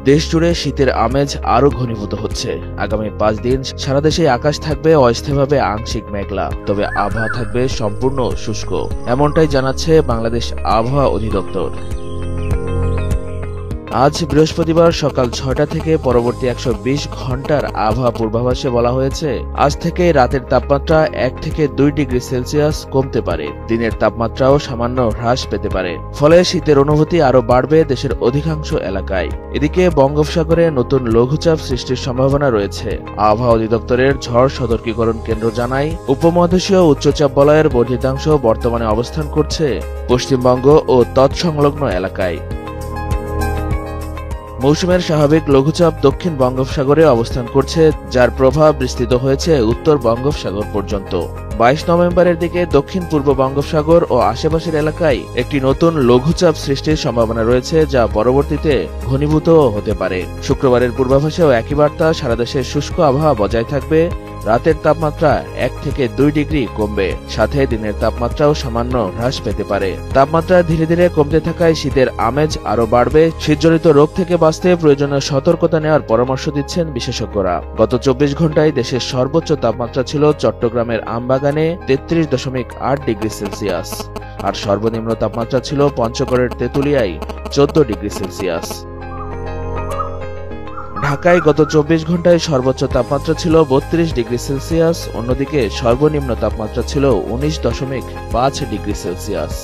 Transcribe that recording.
দেশ জুড়ে শীতের আমেজ আরো ঘনীভূত হচ্ছে। আগামী 5 দিন সারা দেশে আকাশ থাকবে অস্থায়ীভাবে আংশিক মেঘলা, তবে আবহাওয়া থাকবে সম্পূর্ণ শুষ্ক, এমনটাই জানাচ্ছে বাংলাদেশ আবহাওয়া অধিদপ্তর। আজ বৃহস্পতিবার সকাল 6টা থেকে পরবর্তী 120 ঘন্টার আবহাওয়া পূর্বাভাসে বলা হয়েছে, আজ থেকে রাতের তাপমাত্রা 1 থেকে 2 ডিগ্রি সেলসিয়াস কমতে পারে, দিনের তাপমাত্রাও সামান্য হ্রাস পেতে পারে। ফলে শীতের অনুভূতি আরো বাড়বে দেশের অধিকাংশ এলাকায়। এদিকে বঙ্গোপসাগরে নতুন লঘুচাপ সৃষ্টির সম্ভাবনা রয়েছে। আবহাওয়া অধিদপ্তরের ঝড় সতর্কীকরণ কেন্দ্র জানায়, উপমহাদেশীয় উচ্চচাপ বলয়ের বর্ধিতাংশ বর্তমানে অবস্থান করছে পশ্চিমবঙ্গ ও তৎসংলগ্ন এলাকায়। মৌসুমের স্বাভাবিক লঘুচাপ দক্ষিণ বঙ্গোপসাগরে অবস্থান করছে, যার প্রভাব বিস্তৃত হয়েছে উত্তর বঙ্গোপসাগর পর্যন্ত। 22 নভেম্বরের দিকে দক্ষিণ পূর্ব বঙ্গোপসাগর ও আশেপাশের এলাকায় একটি নতুন লঘুচাপ সৃষ্টির সম্ভাবনা রয়েছে, যা পরবর্তীতে ঘনীভূত হতে পারে। শুক্রবারের পূর্বাভাসেও একই বার্তা, সারা দেশে শুষ্ক আবহাওয়া বজায় থাকবে, রাতের তাপমাত্রা 1 থেকে 2 ডিগ্রি কমবে, সাথে দিনের তাপমাত্রাও সামান্য হ্রাস পেতে পারে। তাপমাত্রা ধীরে ধীরে কমতে থাকায় শীতের আমেজ আরো বাড়বে। শীতজনিত রোগ থেকে বাঁচতে প্রয়োজনীয় সতর্কতা নেওয়ার পরামর্শ দিচ্ছেন বিশেষজ্ঞরা। গত 24 ঘন্টায় দেশের সর্বোচ্চ তাপমাত্রা ছিল চট্টগ্রামের আমবাগানে 33.8 ডিগ্রি সেলসিয়াস, আর সর্বনিম্ন তাপমাত্রা ছিল পঞ্চগড়ের তেঁতুলিয়ায় 14 ডিগ্রি সেলসিয়াস। ঢাকায় গত 24 ঘন্টায় সর্বোচ্চ তাপমাত্রা ছিল 32 ডিগ্রি সেলসিয়াস, অন্যদিকে সর্বনিম্ন তাপমাত্রা ছিল 19.5 ডিগ্রি সেলসিয়াস।